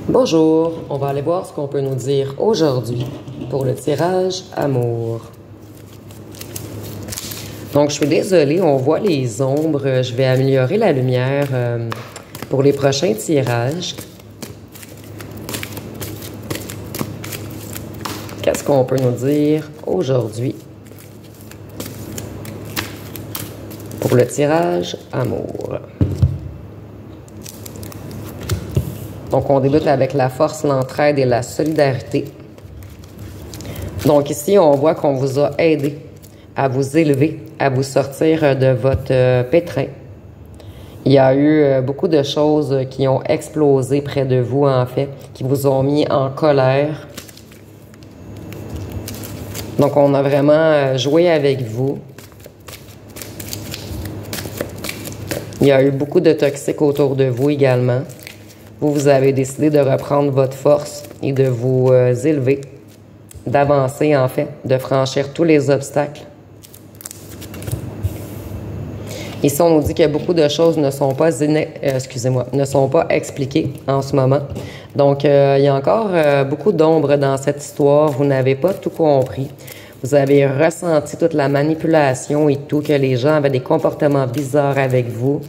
Bonjour, on va aller voir ce qu'on peut nous dire aujourd'hui pour le tirage amour. Donc, je suis désolée, on voit les ombres. Je vais améliorer la lumière pour les prochains tirages. Qu'est-ce qu'on peut nous dire aujourd'hui pour le tirage amour? Donc, on débute avec la force, l'entraide et la solidarité. Donc, ici, on voit qu'on vous a aidé à vous élever, à vous sortir de votre pétrin. Il y a eu beaucoup de choses qui ont explosé près de vous, en fait, qui vous ont mis en colère. Donc, on a vraiment joué avec vous. Il y a eu beaucoup de toxiques autour de vous également. Vous avez décidé de reprendre votre force et de vous élever, d'avancer en fait, de franchir tous les obstacles. Ici, on nous dit que beaucoup de choses ne sont pas, ne sont pas expliquées en ce moment. Donc, il y a encore beaucoup d'ombre dans cette histoire. Vous n'avez pas tout compris. Vous avez ressenti toute la manipulation et tout, que les gens avaient des comportements bizarres avec vous.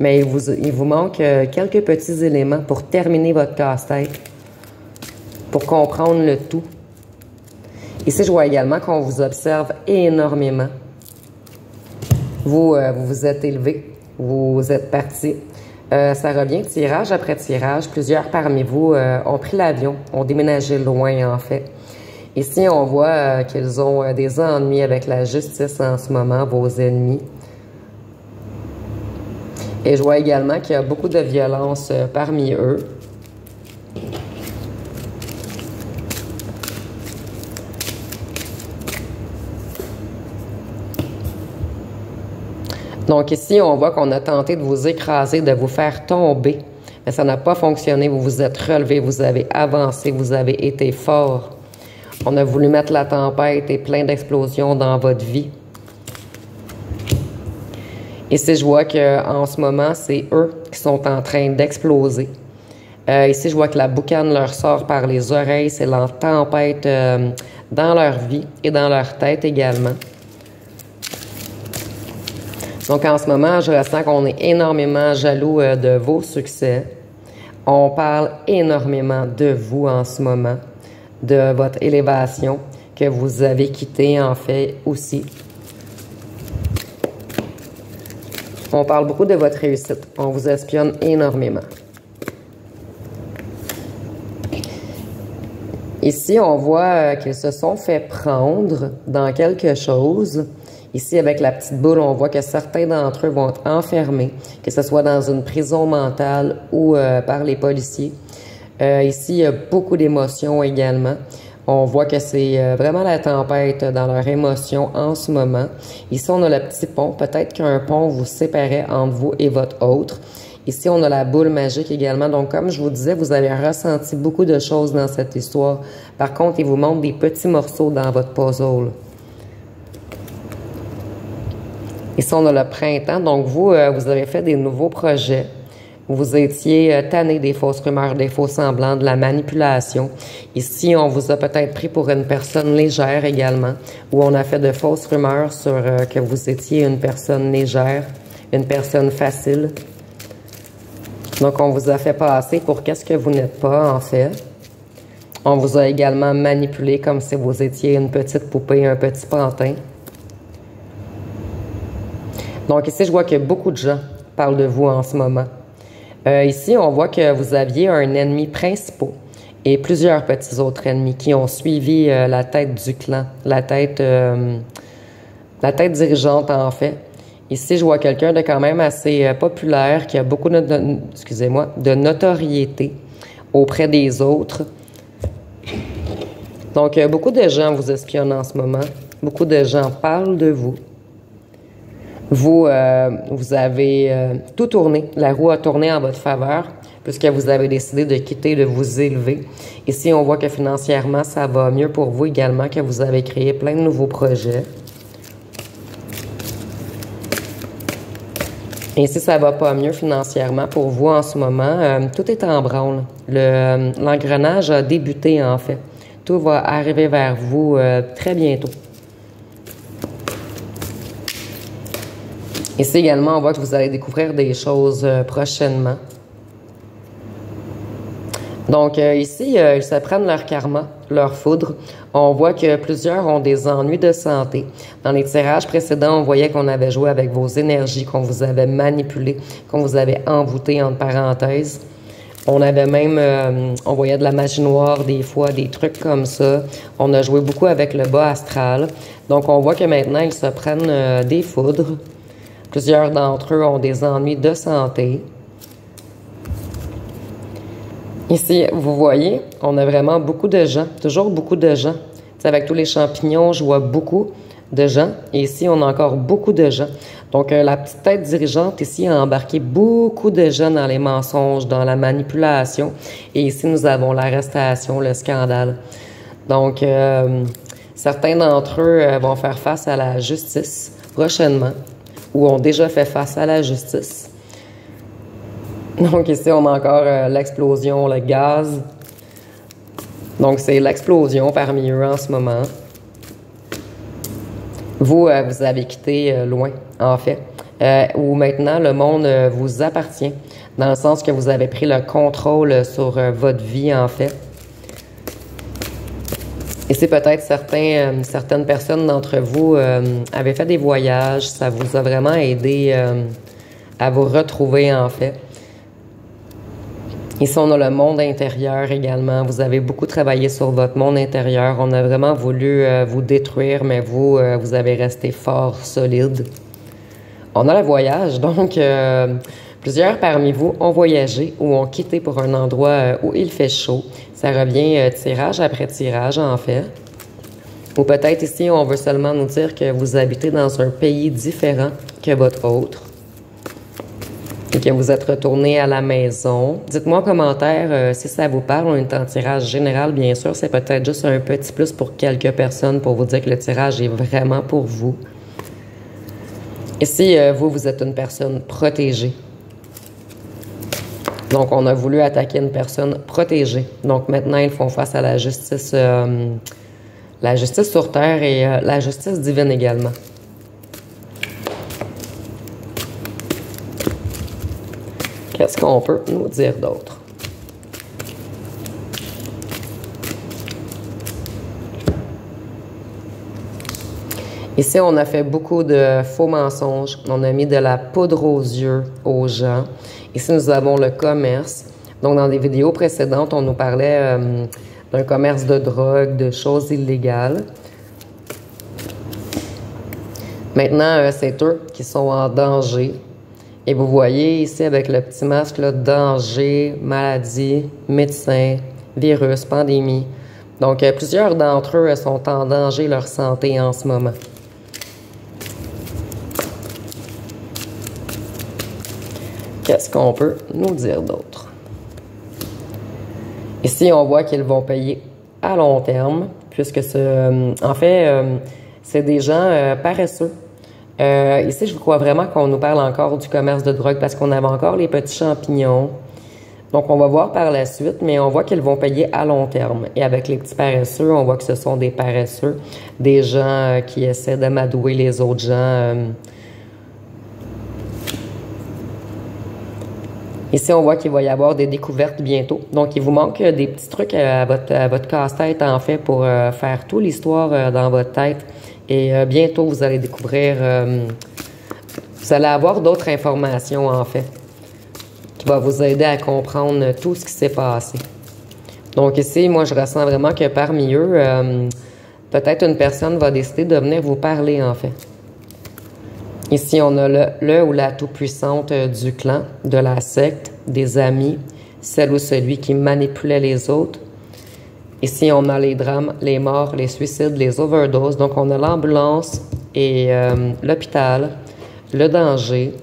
Mais il vous manque quelques petits éléments pour terminer votre casse-tête, pour comprendre le tout. Ici, je vois également qu'on vous observe énormément. Vous vous êtes élevé, vous êtes parti. Ça revient tirage après tirage. Plusieurs parmi vous ont pris l'avion, ont déménagé loin en fait. Ici, on voit qu'ils ont des ennuis avec la justice en ce moment, vos ennemis. Et je vois également qu'il y a beaucoup de violence parmi eux. Donc ici, on voit qu'on a tenté de vous écraser, de vous faire tomber. Mais ça n'a pas fonctionné. Vous vous êtes relevé, vous avez avancé, vous avez été fort. On a voulu mettre la tempête et plein d'explosions dans votre vie. Ici, je vois qu'en ce moment, c'est eux qui sont en train d'exploser. Ici, je vois que la boucane leur sort par les oreilles. C'est la tempête dans leur vie et dans leur tête également. Donc, en ce moment, je ressens qu'on est énormément jaloux de vos succès. On parle énormément de vous en ce moment, de votre élévation que vous avez quittée, en fait, aussi. On parle beaucoup de votre réussite. On vous espionne énormément. Ici, on voit qu'ils se sont fait prendre dans quelque chose. Ici, avec la petite boule, on voit que certains d'entre eux vont être enfermés, que ce soit dans une prison mentale ou par les policiers. Ici, il y a beaucoup d'émotions également. On voit que c'est vraiment la tempête dans leurs émotions en ce moment. Ici, on a le petit pont. Peut-être qu'un pont vous séparait entre vous et votre autre. Ici, on a la boule magique également. Donc, comme je vous disais, vous avez ressenti beaucoup de choses dans cette histoire. Par contre, il vous manque des petits morceaux dans votre puzzle. Ici, on a le printemps. Donc, vous avez fait des nouveaux projets. Vous étiez tanné des fausses rumeurs, des faux semblants, de la manipulation. Ici, on vous a peut-être pris pour une personne légère également, où on a fait de fausses rumeurs sur que vous étiez une personne légère, une personne facile. Donc, on vous a fait passer pour qu'est-ce que vous n'êtes pas, en fait. On vous a également manipulé comme si vous étiez une petite poupée, un petit pantin. Donc, ici, je vois que beaucoup de gens parlent de vous en ce moment. Ici, on voit que vous aviez un ennemi principal et plusieurs petits autres ennemis qui ont suivi la tête du clan, la tête dirigeante en fait. Ici, je vois quelqu'un de quand même assez populaire qui a beaucoup de notoriété auprès des autres. Donc, beaucoup de gens vous espionnent en ce moment. Beaucoup de gens parlent de vous. Vous avez tout tourné. La roue a tourné en votre faveur puisque vous avez décidé de quitter, de vous élever. Ici, on voit que financièrement, ça va mieux pour vous également, que vous avez créé plein de nouveaux projets. Et si ça va pas mieux financièrement pour vous en ce moment, tout est en branle. L'engrenage a débuté en fait. Tout va arriver vers vous très bientôt. Ici également, on voit que vous allez découvrir des choses prochainement. Donc ici, ils se prennent leur karma, leur foudre. On voit que plusieurs ont des ennuis de santé. Dans les tirages précédents, on voyait qu'on avait joué avec vos énergies, qu'on vous avait manipulé, qu'on vous avait envoûté entre parenthèses. On avait même, on voyait de la magie noire des fois, des trucs comme ça. On a joué beaucoup avec le bas astral. Donc on voit que maintenant, ils se prennent des foudres. Plusieurs d'entre eux ont des ennuis de santé. Ici, vous voyez, on a vraiment beaucoup de gens, toujours beaucoup de gens. T'sais, avec tous les champignons, je vois beaucoup de gens. Et ici, on a encore beaucoup de gens. Donc, la petite tête dirigeante ici a embarqué beaucoup de gens dans les mensonges, dans la manipulation. Et ici, nous avons l'arrestation, le scandale. Donc, certains d'entre eux vont faire face à la justice prochainement, ou ont déjà fait face à la justice. Donc ici, on a encore l'explosion, le gaz. Donc c'est l'explosion parmi eux en ce moment. Vous, vous avez quitté loin, en fait. Où maintenant, le monde vous appartient. Dans le sens que vous avez pris le contrôle sur votre vie, en fait. Et c'est peut-être certaines personnes d'entre vous avaient fait des voyages. Ça vous a vraiment aidé à vous retrouver, en fait. Ici, on a le monde intérieur également. Vous avez beaucoup travaillé sur votre monde intérieur. On a vraiment voulu vous détruire, mais vous, vous avez resté fort, solide. On a le voyage, donc plusieurs parmi vous ont voyagé ou ont quitté pour un endroit où il fait chaud. Ça revient tirage après tirage, en fait. Ou peut-être ici, on veut seulement nous dire que vous habitez dans un pays différent que votre autre. Et que vous êtes retourné à la maison. Dites-moi en commentaire si ça vous parle. On est en tirage général, bien sûr. C'est peut-être juste un petit plus pour quelques personnes pour vous dire que le tirage est vraiment pour vous. Et si vous, vous êtes une personne protégée. Donc, on a voulu attaquer une personne protégée. Donc, maintenant, ils font face à la justice sur Terre et la justice divine également. Qu'est-ce qu'on peut nous dire d'autre? Ici, on a fait beaucoup de faux mensonges. On a mis de la poudre aux yeux aux gens. Ici, nous avons le commerce. Donc, dans des vidéos précédentes, on nous parlait d'un commerce de drogue, de choses illégales. Maintenant, c'est eux qui sont en danger. Et vous voyez ici avec le petit masque, là, danger, maladie, médecin, virus, pandémie. Donc, plusieurs d'entre eux sont en danger leur santé en ce moment. Qu'est-ce qu'on peut nous dire d'autre? Ici, on voit qu'ils vont payer à long terme, puisque en fait, c'est des gens paresseux. Ici, je crois vraiment qu'on nous parle encore du commerce de drogue parce qu'on avait encore les petits champignons. Donc, on va voir par la suite, mais on voit qu'ils vont payer à long terme. Et avec les petits paresseux, on voit que ce sont des paresseux, des gens qui essaient d'amadouer les autres gens. Ici, on voit qu'il va y avoir des découvertes bientôt. Donc, il vous manque des petits trucs à votre casse-tête, en fait, pour faire toute l'histoire dans votre tête. Et bientôt, vous allez découvrir... vous allez avoir d'autres informations, en fait, qui vont vous aider à comprendre tout ce qui s'est passé. Donc ici, moi, je ressens vraiment que parmi eux, peut-être une personne va décider de venir vous parler, en fait. Ici, on a le ou la toute-puissante du clan, de la secte, des amis, celle ou celui qui manipulait les autres. Ici, on a les drames, les morts, les suicides, les overdoses. Donc, on a l'ambulance et l'hôpital, le danger.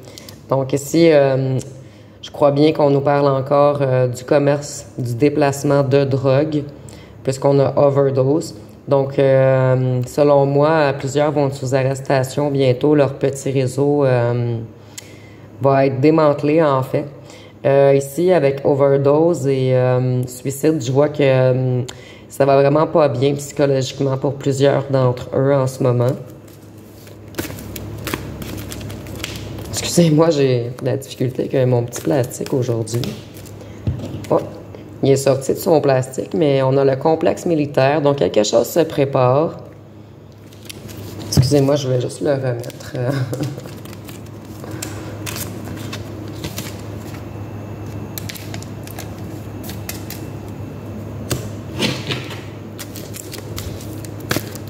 Donc ici, je crois bien qu'on nous parle encore du commerce, du déplacement de drogue, puisqu'on a overdose. Donc, selon moi, plusieurs vont être sous arrestation bientôt. Leur petit réseau va être démantelé en fait. Ici, avec overdose et suicide, je vois que ça va vraiment pas bien psychologiquement pour plusieurs d'entre eux en ce moment. Excusez-moi, j'ai de la difficulté avec mon petit plastique aujourd'hui. Oh, il est sorti de son plastique, mais on a le complexe militaire, donc quelque chose se prépare. Excusez-moi, je vais juste le remettre.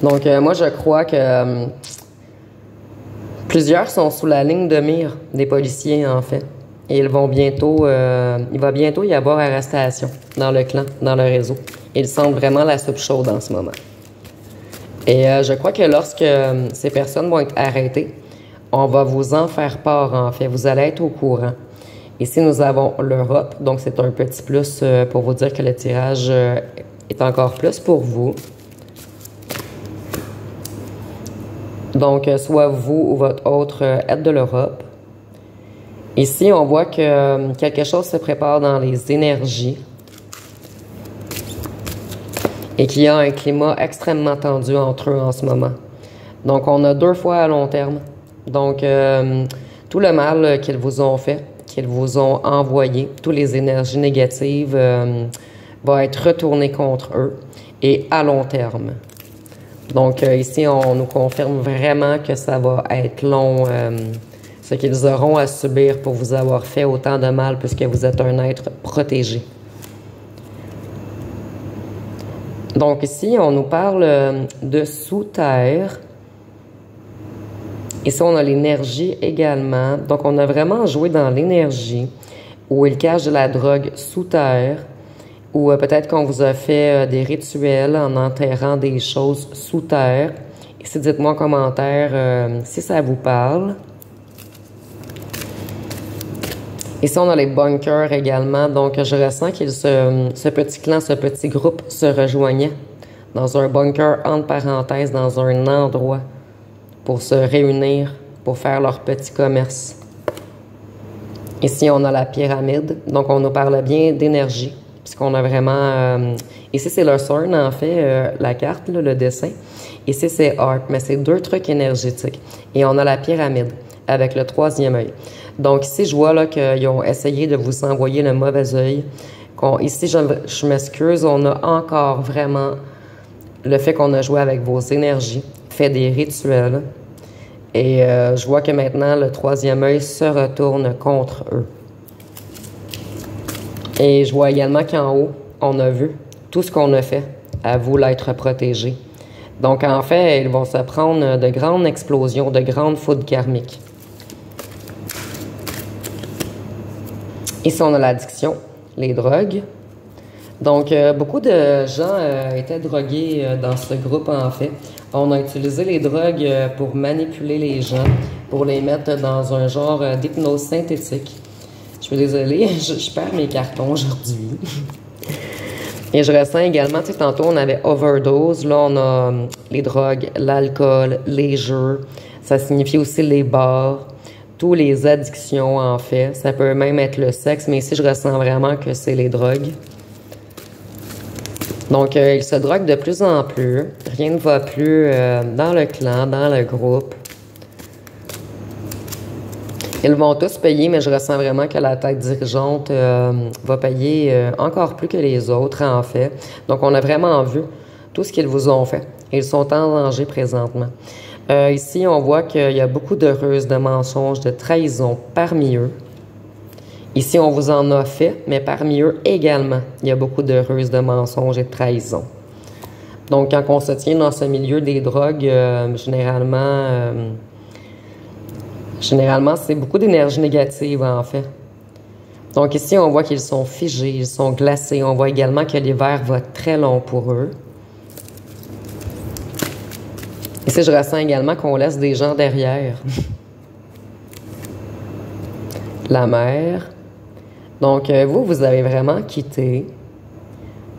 Donc, moi, je crois que plusieurs sont sous la ligne de mire des policiers, en fait. Et il va bientôt y avoir arrestation dans le clan, dans le réseau. Ils sentent vraiment la soupe chaude en ce moment. Et je crois que lorsque ces personnes vont être arrêtées, on va vous en faire part, en fait. Vous allez être au courant. Ici, nous avons l'Europe. Donc, c'est un petit plus pour vous dire que le tirage est encore plus pour vous. Donc, soit vous ou votre autre aide de l'Europe. Ici, on voit que quelque chose se prépare dans les énergies et qu'il y a un climat extrêmement tendu entre eux en ce moment. Donc, on a 2 fois à long terme. Donc, tout le mal qu'ils vous ont fait, qu'ils vous ont envoyé, toutes les énergies négatives va être retourné contre eux et à long terme. Donc, ici, on nous confirme vraiment que ça va être long, ce qu'ils auront à subir pour vous avoir fait autant de mal puisque vous êtes un être protégé. Donc, ici, on nous parle de sous-terre. Ici, on a l'énergie également. Donc, on a vraiment joué dans l'énergie où il cache de la drogue sous terre. Ou peut-être qu'on vous a fait des rituels en enterrant des choses sous terre. Ici, dites-moi en commentaire si ça vous parle. Ici, on a les bunkers également. Donc, je ressens que ce petit clan, ce petit groupe se rejoignait dans un bunker, entre parenthèses, dans un endroit pour se réunir, pour faire leur petit commerce. Ici, on a la pyramide. Donc, on nous parle bien d'énergie. Puisqu'on a vraiment... ici, c'est le Sorn, en fait, la carte, là, le dessin. Ici, c'est Art, mais c'est 2 trucs énergétiques. Et on a la pyramide avec le 3e œil. Donc, ici, je vois là qu'ils ont essayé de vous envoyer le mauvais œil. Ici, je m'excuse, on a encore vraiment le fait qu'on a joué avec vos énergies, fait des rituels. Et je vois que maintenant, le 3e œil se retourne contre eux. Et je vois également qu'en haut, on a vu tout ce qu'on a fait à vous l'être protégé. Donc, en fait, ils vont se prendre de grandes explosions, de grandes foudres karmiques. Ici, on a l'addiction, les drogues. Donc, beaucoup de gens étaient drogués dans ce groupe, en fait. On a utilisé les drogues pour manipuler les gens, pour les mettre dans un genre d'hypnose synthétique. Je suis désolée, je perds mes cartons aujourd'hui. Et je ressens également, tu sais, tantôt on avait overdose, là on a les drogues, l'alcool, les jeux, ça signifie aussi les bars, toutes les addictions en fait. Ça peut même être le sexe, mais ici je ressens vraiment que c'est les drogues. Donc ils se droguent de plus en plus, rien ne va plus dans le clan, dans le groupe. Ils vont tous payer, mais je ressens vraiment que la tête dirigeante va payer encore plus que les autres, en fait. Donc, on a vraiment vu tout ce qu'ils vous ont fait. Ils sont en danger présentement. Ici, on voit qu'il y a beaucoup de ruses, de mensonges, de trahison parmi eux. Ici, on vous en a fait, mais parmi eux également, il y a beaucoup de ruses, de mensonges et de trahison. Donc, quand on se tient dans ce milieu des drogues, Généralement, c'est beaucoup d'énergie négative, en fait. Donc ici, on voit qu'ils sont figés, ils sont glacés. On voit également que l'hiver va être très long pour eux. Ici, je ressens également qu'on laisse des gens derrière. La mer. Donc, vous avez vraiment quitté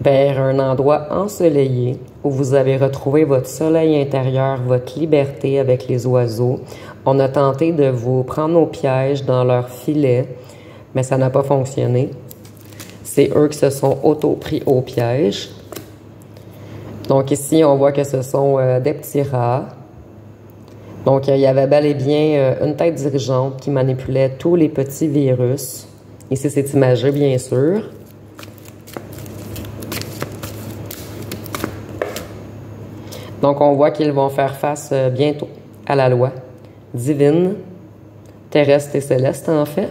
vers un endroit ensoleillé où vous avez retrouvé votre soleil intérieur, votre liberté avec les oiseaux, On a tenté de vous prendre au piège dans leur filet, mais ça n'a pas fonctionné. C'est eux qui se sont auto-pris au piège. Donc ici, on voit que ce sont des petits rats. Donc il y avait bel et bien une tête dirigeante qui manipulait tous les petits virus. Ici, c'est imagé, bien sûr. Donc on voit qu'ils vont faire face bientôt à la loi divine, terrestre et céleste en fait.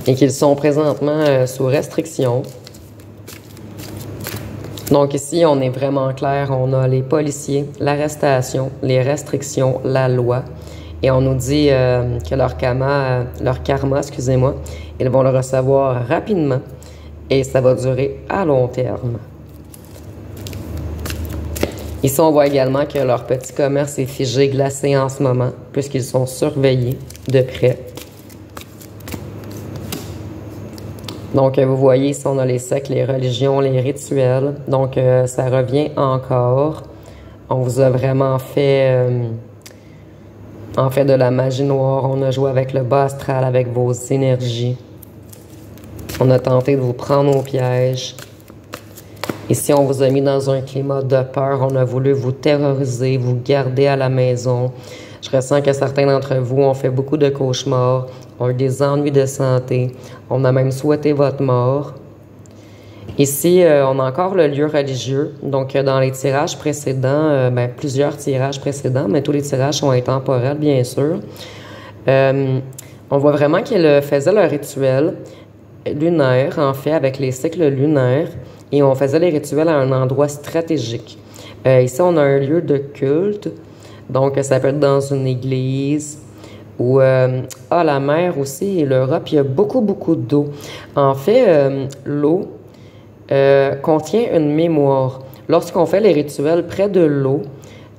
Et qu'ils sont présentement sous restriction. Donc ici, on est vraiment clair, on a les policiers, l'arrestation, les restrictions, la loi. Et on nous dit que leur karma, excusez-moi, ils vont le recevoir rapidement et ça va durer à long terme. Ici, on voit également que leur petit commerce est figé, glacé en ce moment, puisqu'ils sont surveillés de près. Donc, vous voyez, ici, on a les sectes, les religions, les rituels. Donc, ça revient encore. On vous a vraiment fait, de la magie noire. On a joué avec le bas astral, avec vos énergies. On a tenté de vous prendre au piège. Ici, on vous a mis dans un climat de peur. On a voulu vous terroriser, vous garder à la maison. Je ressens que certains d'entre vous ont fait beaucoup de cauchemars, ont eu des ennuis de santé. On a même souhaité votre mort. Ici, on a encore le lieu religieux. Donc, dans les tirages précédents, plusieurs tirages précédents, mais tous les tirages sont intemporels, bien sûr. On voit vraiment qu'ils faisaient le rituel lunaire, en fait, avec les cycles lunaires. Et on faisait les rituels à un endroit stratégique. Ici, on a un lieu de culte. Donc, ça peut être dans une église ou la mer aussi et l'Europe. Il y a beaucoup d'eau. En fait, l'eau contient une mémoire. Lorsqu'on fait les rituels près de l'eau,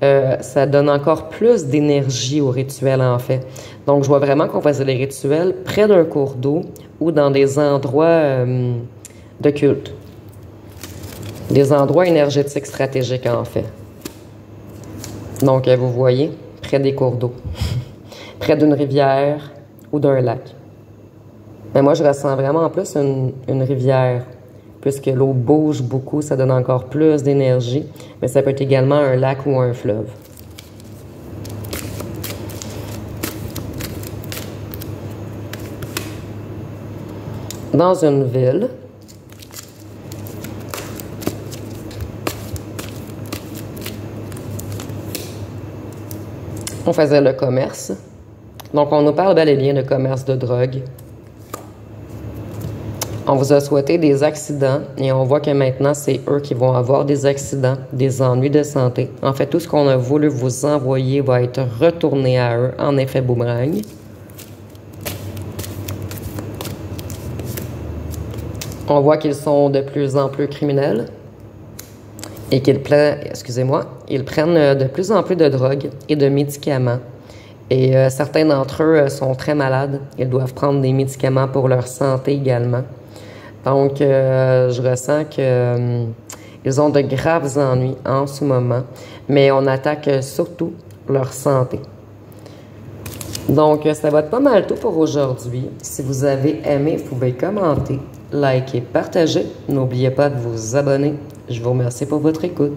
ça donne encore plus d'énergie au rituel, en fait. Donc, je vois vraiment qu'on faisait les rituels près d'un cours d'eau ou dans des endroits de culte. Des endroits énergétiques stratégiques, en fait. Donc, vous voyez, près des cours d'eau, près d'une rivière ou d'un lac. Mais moi, je ressens vraiment plus une rivière, puisque l'eau bouge beaucoup, ça donne encore plus d'énergie, mais ça peut être également un lac ou un fleuve. Dans une ville, on faisait le commerce. Donc, on nous parle bel et bien de commerce de drogue. On vous a souhaité des accidents et on voit que maintenant, c'est eux qui vont avoir des accidents, des ennuis de santé. En fait, tout ce qu'on a voulu vous envoyer va être retourné à eux en effet boomerang. On voit qu'ils sont de plus en plus criminels. Et qu'ils ils prennent de plus en plus de drogue et de médicaments. Et certains d'entre eux sont très malades. Ils doivent prendre des médicaments pour leur santé également. Donc, je ressens qu'ils ont de graves ennuis en ce moment. Mais on attaque surtout leur santé. Donc, ça va être pas mal tout pour aujourd'hui. Si vous avez aimé, vous pouvez commenter, liker, partager. N'oubliez pas de vous abonner. Je vous remercie pour votre écoute.